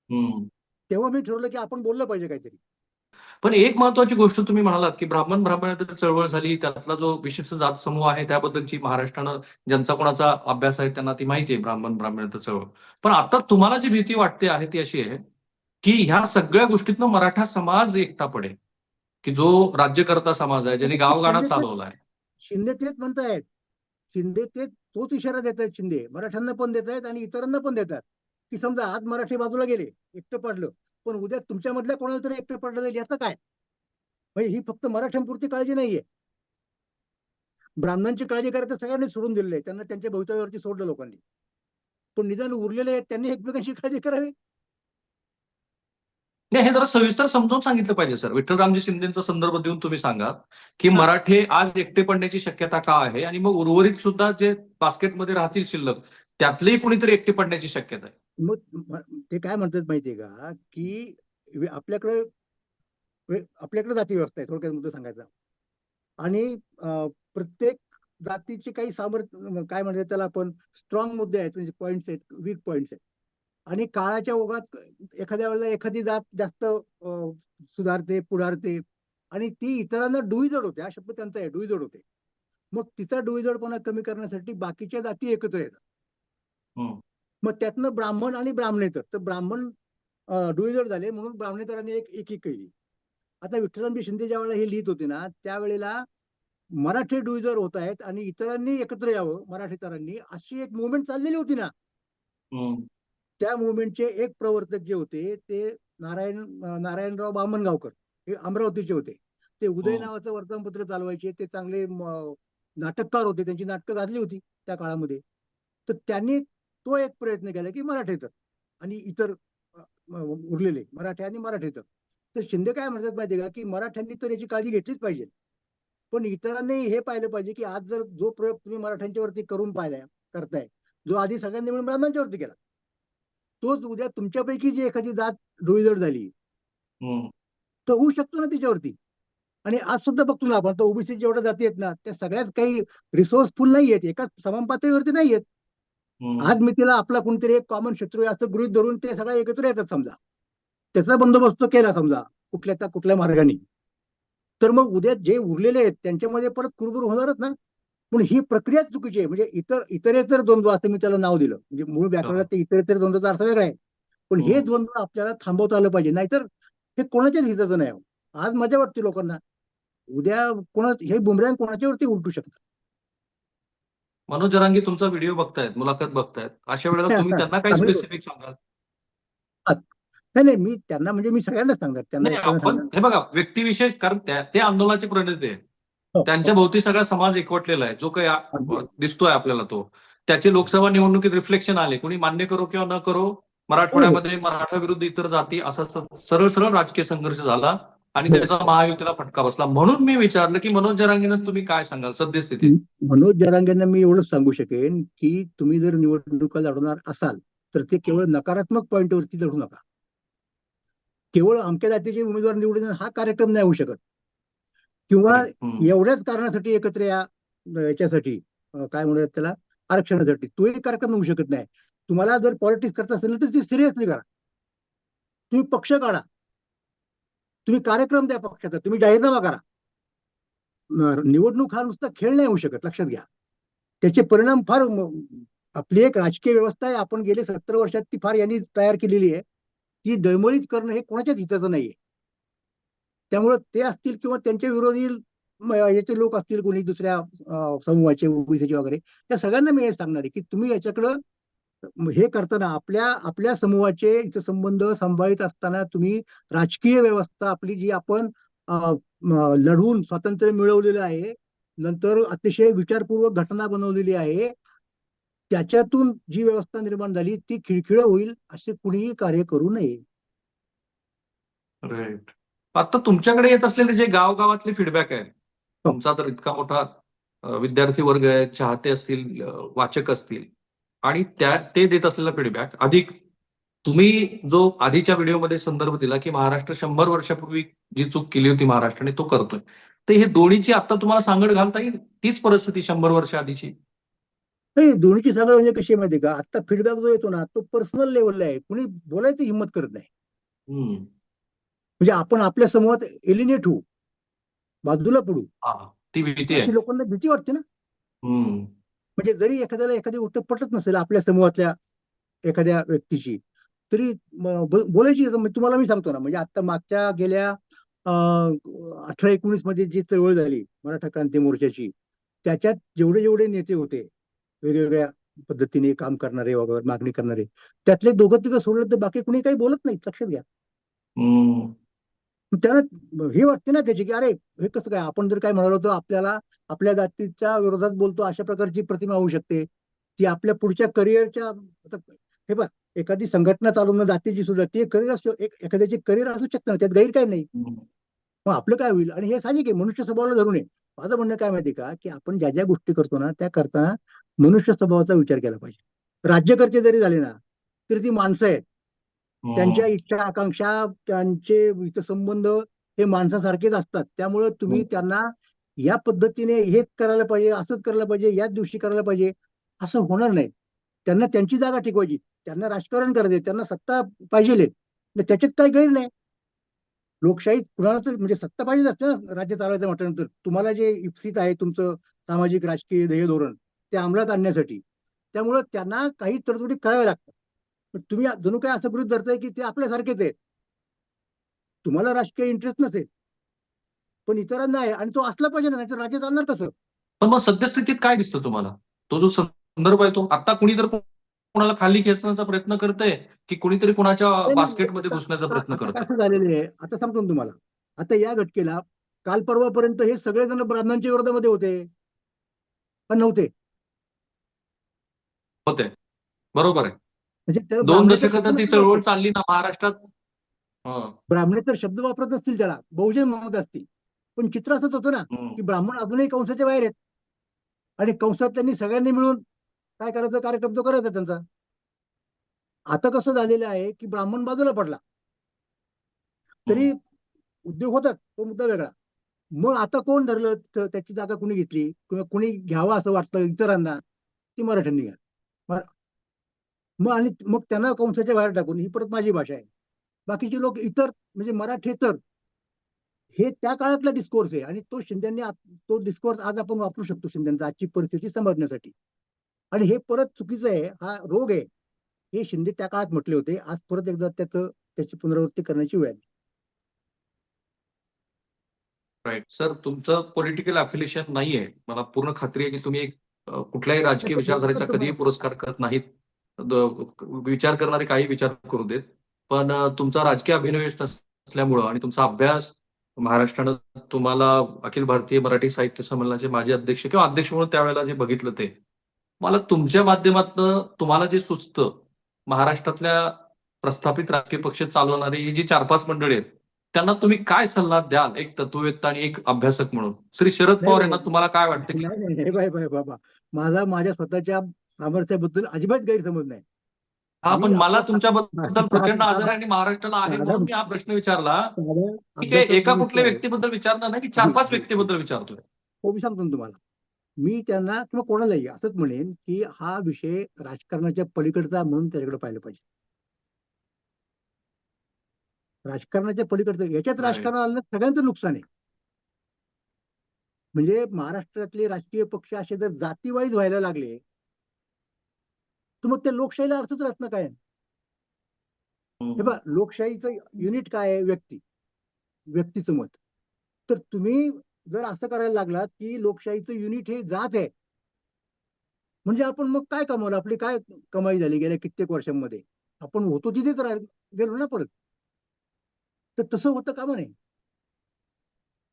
[SPEAKER 1] हम्म.
[SPEAKER 2] तेव्हा मी ठरवलं की आपण बोललं पाहिजे काहीतरी.
[SPEAKER 1] पण एक महत्वाची गोष्ट तुम्ही म्हणालात की ब्राह्मणेतर चळवळ झाली, त्यातला जो विशिष्ट जात समूह आहे त्याबद्दलची महाराष्ट्रानं ज्यांचा कोणाचा अभ्यास आहे त्यांना ती माहिती आहे, ब्राह्मणेतर चळवळ. पण आता तुम्हाला जी भीती वाटते आहे ती अशी आहे की ह्या सगळ्या गोष्टीतनं मराठा समाज एकटा पडेल, की जो राज्यकर्ता समाज आहे, ज्यांनी गावगाडा
[SPEAKER 2] शिंदे तेच
[SPEAKER 1] चालवलाय.
[SPEAKER 2] शिंदे तेच म्हणतायत. शिंदे तेच तोच इशारा देत आहेत. शिंदे मराठ्यांना पण देत आहेत आणि इतरांना पण देतात की समजा आज मराठी बाजूला गेले, एकटं पडलं, पण उद्या तुमच्यामधल्या कोणाला तरी एकटं पडलं जाईल, याचं काय? म्हणजे ही फक्त मराठ्यांपुरती काळजी नाहीये. ब्राह्मणांची काळजी करायचं सगळ्यांनी सोडून दिलेलं आहे, त्यांना त्यांच्या भवितव्यावरती सोडलं लोकांनी. पण निदान उरलेले आहेत त्यांनी एकमेकांची काळजी करावी.
[SPEAKER 1] नाही, हे जरा सविस्तर समजावून सांगितलं पाहिजे सर. विठ्ठलरामजी शिंदेचा संदर्भ देऊन तुम्ही सांगा की
[SPEAKER 2] हा,
[SPEAKER 1] मराठे आज एकटे पडण्याची शक्यता का आहे, आणि मग उर्वरित सुद्धा जे बास्केटमध्ये राहतील शिल्लक त्यातलेही कोणीतरी एकटे पडण्याची शक्यता आहे.
[SPEAKER 2] मग ते काय म्हणतात माहितीये का की आपल्याकडे आपल्याकडे जाती व्यवस्था आहे, थोडक्यात मुद्दा सांगायचा. आणि प्रत्येक जातीचे काही सामर्थ्य काय म्हणतात त्याला आपण, स्ट्रॉंग मुद्दे आहेत, म्हणजे पॉईंट्स आहेत, वीक पॉईंट्स आहेत. आणि काळाच्या ओघात एखाद्या वेळेला एखादी जात जास्त सुधारते, पुढारते, आणि ती इतरांना डुईजड होते. हा शब्द त्यांचा आहे, डुईजड होते. मग तिचा डुईजडपणा कमी करण्यासाठी बाकीच्या जाती एकत्र येतात.
[SPEAKER 1] हम्म.
[SPEAKER 2] मग त्यातनं ब्राह्मण आणि ब्राह्मणेतर, तर ब्राह्मण डुईजड झाले म्हणून ब्राह्मणेतरांनी एक एकी केली. आता विठ्ठलरामजी शिंदे ज्या वेळेला हे लिहित होते ना, त्यावेळेला मराठी डुईजर होत आहेत आणि इतरांनी एकत्र यावं मराठीतरांनी, अशी एक मुवमेंट चाललेली होती ना.
[SPEAKER 1] हम्म.
[SPEAKER 2] त्या मुवमेंटचे एक प्रवर्तक जे होते ते नारायणराव बामणगावकर, हे अमरावतीचे होते. ते उदय
[SPEAKER 1] हम्म.
[SPEAKER 2] नावाचं वर्तमानपत्र चालवायचे. ते चांगले नाटककार होते, त्यांची नाटकं गाजली होती त्या काळामध्ये. तर त्यांनी तो एक प्रयत्न केला की मराठेतर आणि इतर उरलेले मराठे आणि मराठेतर. तर शिंदे काय म्हणतात माहितीये का की मराठ्यांनी तर याची काळजी घेतलीच पाहिजे, पण इतरांनी हे पाहिलं पाहिजे की आज जर जो प्रयोग तुम्ही मराठ्यांच्यावरती करून पाहिलाय, करताय, जो आधी सगळ्यांनी मिळून ब्राह्मणांच्यावरती केला, तोच उद्या तुमच्यापैकी जी एखादी जात डोईजड झाली
[SPEAKER 1] हम्म.
[SPEAKER 2] तर होऊ शकतो ना तिच्यावरती. आणि आज सुद्धा बघतो ना आपण, तर ओबीसी जेवढ्या जाती आहेत ना, त्या सगळ्याच काही रिसोर्सफुल नाही आहेत, एकाच समान पातळीवरती नाही आहेत.
[SPEAKER 1] हम्म.
[SPEAKER 2] आज मी तिला आपला कोणतरी एक कॉमन शत्रू आहे असं गृहीत धरून ते सगळे एकत्र येतात समजा, त्याचा बंदोबस्त केला समजा कुठल्या कुठल्या मार्गाने, तर मग उद्या जे उरलेले आहेत त्यांच्यामध्ये परत कुरबुर होणारच ना. पण ही प्रक्रिया चुकीची आहे. म्हणजे इतरेतर द्वंद्व असं मी त्याला नाव दिलं, म्हणजे मूळ व्याकरणात
[SPEAKER 1] हा.
[SPEAKER 2] ते इतरेतर द्वंद्वचा अर्थ वेगळा आहे. पण हे
[SPEAKER 1] हम्म.
[SPEAKER 2] द्वंद्व आपल्याला थांबवता आलं पाहिजे, नाहीतर हे कोणाच्याच हिताचं नाही. आज मजा वाटते लोकांना, उद्या हे बुमरँग कोणाच्यावरती उलटू शकतं.
[SPEAKER 1] मनोज जरांगे तुमचा व्हिडिओ बघतायत, मुलाखत बघतायत, अशा वेळेला तुम्ही त्यांना काय
[SPEAKER 2] चांगली गोष्ट.
[SPEAKER 1] स्पेसिफिक सांगाल?
[SPEAKER 2] नाही नाही, मी त्यांना म्हणजे मी सगळ्यांनाच सांगणार, त्यांना
[SPEAKER 1] नाही,
[SPEAKER 2] एकट्याला
[SPEAKER 1] आपण
[SPEAKER 2] सांगणार.
[SPEAKER 1] हे बघा, व्यक्तिविशेष, कारण ते आंदोलनाचे प्रणेते आहेत.
[SPEAKER 2] हो
[SPEAKER 1] त्यांच्या
[SPEAKER 2] हो,
[SPEAKER 1] भोवती सगळा समाज एकवटलेला आहे, जो काही
[SPEAKER 2] अगदी.
[SPEAKER 1] दिसतोय आपल्याला तो. त्याचे लोकसभा निवडणुकीत रिफ्लेक्शन आले, कोणी मान्य करो किंवा न करो,
[SPEAKER 2] हो हो.
[SPEAKER 1] मराठवाड्यामध्ये मराठा विरुद्ध इतर जाती असा सरळ सरळ राजकीय संघर्ष झाला आणि
[SPEAKER 2] हो.
[SPEAKER 1] त्याचा महायुतीला फटका बसला. म्हणून मी विचारलं की मनोज जरांगेनं तुम्ही काय सांगाल सद्यस्थितीत?
[SPEAKER 2] मनोज जरांगेंना मी एवढंच सांगू शकेन की तुम्ही जर निवडणुका लढवणार असाल तर ते
[SPEAKER 1] हम्म.
[SPEAKER 2] केवळ नकारात्मक पॉईंटवरती लढू नका. केवळ अमक्या जातीचे उमेदवार निवडून हा कार्यक्रम नाही होऊ शकत. किंवा
[SPEAKER 1] हम्म.
[SPEAKER 2] एवढ्याच कारणासाठी एकत्र या, याच्यासाठी काय म्हणूयात त्याला, आरक्षणासाठी, तोही कार्यक्रम होऊ शकत नाही. तुम्हाला जर पॉलिटिक्स करता असेल तर ती सिरियसली करा. तुम्ही पक्ष काढा, तुम्ही कार्यक्रम द्या पक्षाचा, तुम्ही जाहीरनामा करा. निवडणूक हा नुसता खेळ नाही होऊ शकत, लक्षात घ्या. त्याचे परिणाम फार आपली एक राजकीय व्यवस्था आहे, आपण गेले 70 वर्षात ती फार यांनी तयार केलेली आहे. ती डळमळीत करणं हे कोणाच्याच हिताचं नाहीये. त्यामुळे ते असतील किंवा त्यांच्या विरोधी याचे लोक असतील, कोणी दुसऱ्या समूहाचे, ओबीसीचे वगैरे, त्या सगळ्यांना मी हे सांगणार आहे की तुम्ही याच्याकडं हे करताना आपल्या आपल्या समूहाचे हितसंबंध सांभाळीत असताना तुम्ही राजकीय व्यवस्था आपली जी आपण लढवून स्वातंत्र्य मिळवलेलं आहे, नंतर अतिशय विचारपूर्वक घटना बनवलेली आहे, त्याच्यातून जी व्यवस्था निर्माण झाली ती खिळखिळं होईल असे कुणीही कार्य करू नये.
[SPEAKER 1] राईट. आता तुमच्याकडे येत असलेले जे गावागावातले फीडबॅक आहे,
[SPEAKER 2] हो.
[SPEAKER 1] तुमचा तर इतका मोठा विद्यार्थी वर्ग आहे, चाहते असतील, वाचक असतील, आणि ते देत असलेला फीडबॅक अधिक तुम्ही जो आधीच्या व्हिडिओमध्ये संदर्भ दिला की महाराष्ट्र 100 वर्षापूर्वी जी चूक केली होती महाराष्ट्राने तो करतोय, तर हे दोन्हीची आता तुम्हाला सांगड घालता येईल तीच परिस्थिती 100 वर्ष आधीची.
[SPEAKER 2] नाही, दोन्हीची सगळं म्हणजे कशी आहे माहिती का, आता फीडबॅक जो येतो ना तो पर्सनल लेवलला आहे, कुणी बोलायची हिंमत करत नाही.
[SPEAKER 1] हम्म.
[SPEAKER 2] म्हणजे आपण आपल्या समूहात एलिनेट होऊ, बाजूला पडू,
[SPEAKER 1] हा, ती भीती आहे.
[SPEAKER 2] अशी लोकांना भीती वाटते ना.
[SPEAKER 1] हम्म.
[SPEAKER 2] म्हणजे जरी एखाद्याला एखादी गोष्ट पटत नसेल आपल्या समूहातल्या एखाद्या व्यक्तीची, तरी बोलायची. तुम्हाला मी सांगतो ना, म्हणजे आता मागच्या गेल्या 18-19 मध्ये जी चळवळ झाली मराठा क्रांती मोर्चाची, त्याच्यात जेवढे जेवढे नेते होते वेगवेगळ्या पद्धतीने काम करणारे वगैरे मागणी करणारे, त्यातले दोघं तिघं सोडलं तर बाकी कुणी काही बोलत नाही, लक्षात घ्या.
[SPEAKER 1] हम्म.
[SPEAKER 2] त्याला हे वाटते ना त्याची, की अरे हे कसं काय, आपण जर काय म्हणालो तर आपल्याला आपल्या जातीच्या विरोधात बोलतो अशा प्रकारची प्रतिमा होऊ शकते, ती आपल्या पुढच्या करिअरच्या. हे बघ, एखादी संघटना चालवणं जातीची सुद्धा ती करिअर असतो, एखाद्याची करिअर असू शकतं ना, त्यात गैर काय नाही.
[SPEAKER 1] हम्म.
[SPEAKER 2] मग आपलं काय होईल, आणि हे साहजिक आहे, मनुष्य स्वभावाला धरून आहे. माझं म्हणणं काय माहिती का, की आपण ज्या ज्या गोष्टी करतो ना त्या करताना मनुष्य स्वभावाचा विचार केला पाहिजे. राज्यकर्ते जरी झाले ना तरी ती माणसं आहेत, त्यांच्या
[SPEAKER 1] हम्म.
[SPEAKER 2] इच्छा आकांक्षा त्यांचे हितसंबंध हे माणसासारखेच असतात. त्यामुळे तुम्ही त्यांना या पद्धतीने हेच करायला पाहिजे, असंच करायला पाहिजे, याच दिवशी करायला पाहिजे, असं होणार नाही. त्यांना त्यांची जागा टिकवायची, त्यांना राजकारण करायचे, त्यांना सत्ता पाहिजे, त्याच्यात काही गैर नाही. लोकशाहीत कुणालाच म्हणजे सत्ता पाहिजेच असते ना राज्य चालवायचं म्हटल्यानंतर. तुम्हाला जे इप्सित आहे तुमचं सामाजिक राजकीय ध्येय धोरण ते अंमलात आणण्यासाठी, त्यामुळं त्यांना काही तरतुदी कराव्या लागतात. पण तुम्ही जणू काय असं गृहीत धरताय की ते आपल्यासारखेच आहेत. तुम्हाला राजकीय इंटरेस्ट नसेल पण इतरांना आहे, आणि तो असला पाहिजे ना, नाहीतर राज्य चालणार कसं.
[SPEAKER 1] पण मग सद्यस्थितीत काय दिसतं तुम्हाला? तो जो संदर्भ आहे तो आता कुणी तर कोणाला खाली खेचण्याचा प्रयत्न करतंय की कुणीतरी कुणाच्या
[SPEAKER 2] नाही, नाही,
[SPEAKER 1] बास्केटमध्ये घुसण्याचा
[SPEAKER 2] आता
[SPEAKER 1] प्रयत्न
[SPEAKER 2] आता
[SPEAKER 1] करतंय?
[SPEAKER 2] कसं झालेलं आहे, आता सांगतो ना तुम्हाला. आता या घटकेला काल परवापर्यंत हे सगळेजण ब्राह्मणांच्या विरोधामध्ये होते, पण नव्हते.
[SPEAKER 1] होते. बरोबर आहे.
[SPEAKER 2] म्हणजे त्या
[SPEAKER 1] 2
[SPEAKER 2] ब्राह्मणाचा
[SPEAKER 1] दशकं
[SPEAKER 2] शब्द
[SPEAKER 1] तर ती
[SPEAKER 2] नसतील
[SPEAKER 1] चळवळ
[SPEAKER 2] वापरत,
[SPEAKER 1] चालली ना महाराष्ट्रात. हं.
[SPEAKER 2] ब्राह्मणेतर शब्द वापरत नसतील, त्याला बहुजन म्हणत असतील. पण चित्र असंच होतं ना,
[SPEAKER 1] हं.
[SPEAKER 2] की ब्राह्मण अजूनही कंसाच्या बाहेर आहेत, आणि कंसात त्यांनी सगळ्यांनी मिळून काय करायचं कार्यक्रम तो करायचा त्यांचा. आता कसं झालेलं आहे की ब्राह्मण बाजूला पडला
[SPEAKER 1] हं.
[SPEAKER 2] तरी उद्योग होतात, तो मुद्दा वेगळा. मग आता कोण धरलं त्याची जागा कुणी घेतली किंवा कुणी घ्यावा असं वाटतं इतरांना, ती मराठ्यांनी घ्या. मग आणि मग त्यांना कंसाच्या बाहेर टाकून, ही परत माझी भाषा आहे, बाकीचे लोक इतर म्हणजे मराठेतर, हे त्या काळातला डिस्कोर्स आहे. आणि तो शिंद्यांनी तो डिस्कोर्स आज आपण वापरू शकतो शिंद्यांचा आजची परिस्थिती समजण्यासाठी. आणि हे परत चुकीचं आहे, हा रोग आहे. हे शिंदे त्या काळात म्हटले होते, आज परत एकदा त्याची पुनरावृत्ती करण्याची वेळ आली.
[SPEAKER 1] राईट. सर तुमचं पॉलिटिकल अफिलिएशन नाहीये. मला पूर्ण खात्री आहे की तुम्ही कुठल्याही राजकीय विचारधारेचा कधीही पुरस्कार करत नाहीत. विचार करणारे काही विचार करू देत. पण तुमचा राजकीय अभिनिवेश नसल्यामुळं आणि तुमचा अभ्यास महाराष्ट्रानं तुम्हाला अखिल भारतीय मराठी साहित्य संमेलनाचे माजी अध्यक्ष किंवा अध्यक्ष म्हणून त्यावेळेला जे बघितलं ते, मला तुमच्या माध्यमातनं तुम्हाला जे सुचतं, महाराष्ट्रातल्या प्रस्थापित राजकीय पक्ष चालवणारी ही जी 4-5 मंडळी आहेत, त्यांना तुम्ही काय सल्ला द्याल एक तत्ववेत्ता आणि एक अभ्यासक म्हणून? श्री शरद
[SPEAKER 2] नाही
[SPEAKER 1] पवार
[SPEAKER 2] नाही
[SPEAKER 1] यांना तुम्हाला काय वाटतं की
[SPEAKER 2] नाही नाही नाही, बाय बाय बाबा, माझ्या स्वतःच्या सामर्थ्याबद्दल अजिबात गैरसमज नाही.
[SPEAKER 1] हा,
[SPEAKER 2] मी
[SPEAKER 1] पण मला
[SPEAKER 2] आपला
[SPEAKER 1] तुमच्याबद्दल प्रचंड आदर आहे आणि महाराष्ट्राला आहे
[SPEAKER 2] साधा
[SPEAKER 1] म्हणून मी हा प्रश्न विचारला.
[SPEAKER 2] साधा
[SPEAKER 1] मी काय
[SPEAKER 2] अभ्यासक
[SPEAKER 1] एका
[SPEAKER 2] मनुष्य
[SPEAKER 1] कुठल्या
[SPEAKER 2] आहे.
[SPEAKER 1] व्यक्तीबद्दल विचारणार नाही की
[SPEAKER 2] जी
[SPEAKER 1] 4-5
[SPEAKER 2] जी जी
[SPEAKER 1] व्यक्तीबद्दल विचारतोय.
[SPEAKER 2] हो, मी सांगतो ना तुम्हाला. मी त्यांना किंवा कोणालाही असंच म्हणेन की हा विषय राजकारणाच्या पलीकडचा म्हणून त्याच्याकडे पाहिलं पाहिजे. राजकारणाच्या पलीकडचं, याच्यात
[SPEAKER 1] राईट.
[SPEAKER 2] राजकारण आलं ना सगळ्यांचं नुकसान आहे. म्हणजे महाराष्ट्रातले राजकीय पक्ष असे जर जातीवाईज व्हायला लागले तर मग त्या लोकशाहीला अर्थच राहत ना काय. हे बघा, लोकशाहीचं युनिट काय आहे, व्यक्तीचं मत. तर तुम्ही जर असं करायला लागलात की लोकशाहीचं युनिट हे जात आहे, म्हणजे आपण मग काय कमावलं, आपली काय कमाई झाली गेल्या कित्येक वर्षांमध्ये. आपण होतो तिथेच गेलो ना परत. तर तसं होतं कामा नये.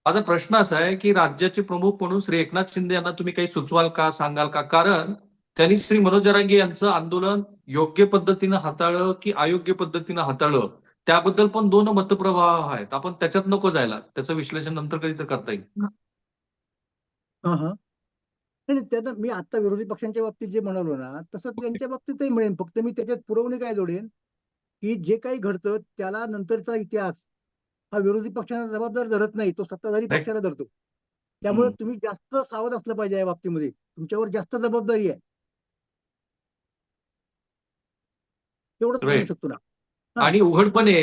[SPEAKER 1] माझा प्रश्न असा आहे की राज्याचे प्रमुख म्हणून श्री एकनाथ शिंदे यांना तुम्ही काही सुचवाल का, सांगाल का? कारण त्यांनी श्री मनोज जरांगे यांचं आंदोलन योग्य पद्धतीनं हाताळलं की अयोग्य पद्धतीनं हाताळलं, त्याबद्दल पण 2 मतप्रवाह आहेत. आपण त्याच्यात नको जायला. त्याचं विश्लेषण नंतर कधीतरी करता येईल.
[SPEAKER 2] हा हा नाही, त्यात मी आता विरोधी पक्षांच्या बाबतीत जे म्हणालो ना तसं त्यांच्या बाबतीतही मिळेल, फक्त मी त्याच्यात पुरवणी काय जोडेन की जे काही घडतं त्याला नंतरचा इतिहास हा विरोधी पक्षाला जबाबदार धरत नाही, तो सत्ताधारी
[SPEAKER 1] Right.
[SPEAKER 2] पक्षाला धरतो. त्यामुळे तुम्ही जास्त सावध असलं पाहिजे या बाबतीमध्ये, तुमच्यावर जास्त जबाबदारी आहे, तेवढंच बोलू
[SPEAKER 1] राईट.
[SPEAKER 2] शकतो ना. हा,
[SPEAKER 1] आणि उघडपणे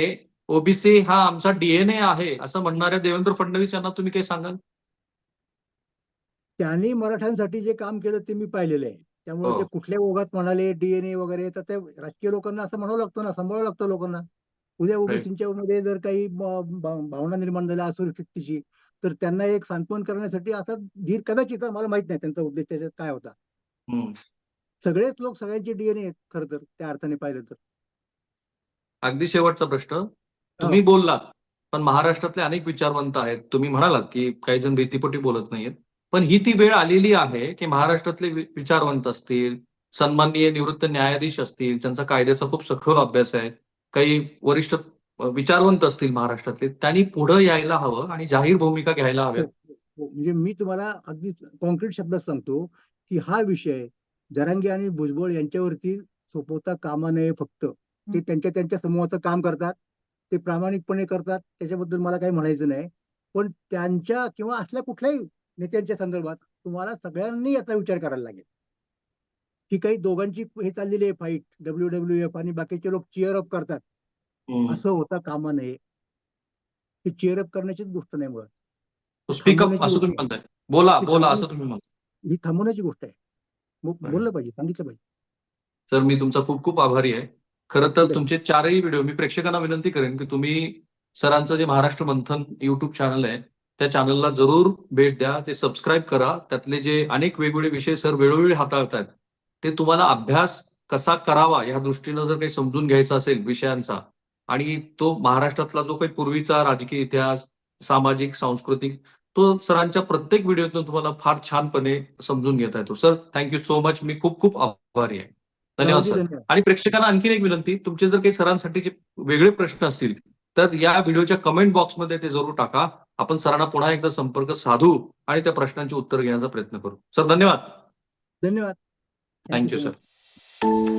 [SPEAKER 1] ओबीसी हा आमचा डीएनए आहे असं म्हणणाऱ्या देवेंद्र फडणवीस यांना तुम्ही काही सांगाल?
[SPEAKER 2] त्यांनी मराठ्यांसाठी जे काम केलं ते मी पाहिलेलं आहे. त्यामुळे
[SPEAKER 1] हो.
[SPEAKER 2] ते कुठल्या ओघात म्हणाले डीएनए वगैरे, तर ते राजकीय लोकांना असं म्हणावं लागतं ना, सांभाळावं लागतं लोकांना. उद्या
[SPEAKER 1] राईट.
[SPEAKER 2] ओबीसीच्या मध्ये जर काही भावना निर्माण झाल्या असुरक्षिततेची, तर त्यांना एक सांत्वन करण्यासाठी असा धीर कदाचित, मला माहित नाही त्यांचा उद्देश त्याच्यात काय होता. सगळेच लोक सगळ्यांचे डीएनए खरं तर त्या अर्थाने पाहिलं तर.
[SPEAKER 1] अगदी शेवटचा प्रश्न. तुम्ही
[SPEAKER 2] हो,
[SPEAKER 1] बोललात, पण महाराष्ट्रातले अनेक विचारवंत आहेत. तुम्ही म्हणालात की काही जण भीतीपोटी बोलत नाहीयेत. पण ही ती वेळ आलेली आहे की महाराष्ट्रातले विचारवंत असतील, सन्माननीय निवृत्त न्यायाधीश असतील, ज्यांचा कायद्याचा खूप सखोल अभ्यास आहे, काही वरिष्ठ विचारवंत असतील महाराष्ट्रातले, त्यांनी पुढे यायला हवं आणि जाहीर भूमिका घ्यायला
[SPEAKER 2] हो,
[SPEAKER 1] हव्यात.
[SPEAKER 2] हो. म्हणजे मी तुम्हाला अगदी कॉन्क्रीट शब्दात सांगतो की हा विषय जरांगे आणि भुजबळ यांच्यावरती सोपवता कामा नये. फक्त ते त्यांच्या त्यांच्या समूहाचं काम करतात, ते प्रामाणिकपणे करतात, त्याच्याबद्दल मला काही म्हणायचं नाही. पण त्यांच्या किंवा असल्या कुठल्याही नेत्यांच्या संदर्भात तुम्हाला सगळ्यांनी याचा विचार करायला लागेल की काही दोघांची हे चाललेली आहे फाईट, WWF, आणि बाकीचे लोक चिअर अप करतात. असं होता कामा नये. ही चिअर अप करण्याचीच गोष्ट नाही, मुळात
[SPEAKER 1] स्पीकअप
[SPEAKER 2] थांबवण्याची
[SPEAKER 1] असं
[SPEAKER 2] गोष्ट
[SPEAKER 1] तुम्ही
[SPEAKER 2] आहे.
[SPEAKER 1] म्हणताय. बोला
[SPEAKER 2] ती
[SPEAKER 1] बोला असं तुम्ही म्हणताय.
[SPEAKER 2] ही थांबवण्याची गोष्ट आहे. बोललं पाहिजे, सांगितलं पाहिजे.
[SPEAKER 1] सर, मी तुमचा खूप खूप आभारी आहे. खरं तर
[SPEAKER 2] धन्यवाद.
[SPEAKER 1] तुमचे 4ही व्हिडिओ मी प्रेक्षकांना विनंती करेन की तुम्ही सरांचं जे महाराष्ट्र मंथन युट्यूब चॅनल आहे, त्या चॅनलला जरूर भेट द्या. ते सबस्क्राईब करा. त्यातले जे अनेक वेगवेगळे विषय सर वेळोवेळी हाताळतात, ते तुम्हाला अभ्यास कसा करावा या दृष्टीनं जर काही समजून घ्यायचा असेल विषयांचा, आणि तो महाराष्ट्रातला जो काही पूर्वीचा राजकीय इतिहास, सामाजिक, सांस्कृतिक, तो सरांच्या प्रत्येक व्हिडिओतून तुम्हाला फार छानपणे समजून घेता येतो. Sir, thank you so much. मी खूप खूप आभारी आहे. धन्यवाद
[SPEAKER 2] राहूजी,
[SPEAKER 1] सर.
[SPEAKER 2] धन्यवाद.
[SPEAKER 1] आणि प्रेक्षकांना आणखीन एक विनंती, तुमचे जर काही सरांसाठीचे वेगळे प्रश्न असतील तर या व्हिडिओच्या कमेंट बॉक्समध्ये ते जरूर टाका. आपण सरांना पुन्हा एकदा संपर्क साधू आणि त्या प्रश्नांची उत्तर घेण्याचा प्रयत्न करू. सर, धन्यवाद.
[SPEAKER 2] धन्यवाद. Thank you
[SPEAKER 1] thank you
[SPEAKER 2] so
[SPEAKER 1] sir.
[SPEAKER 2] Much.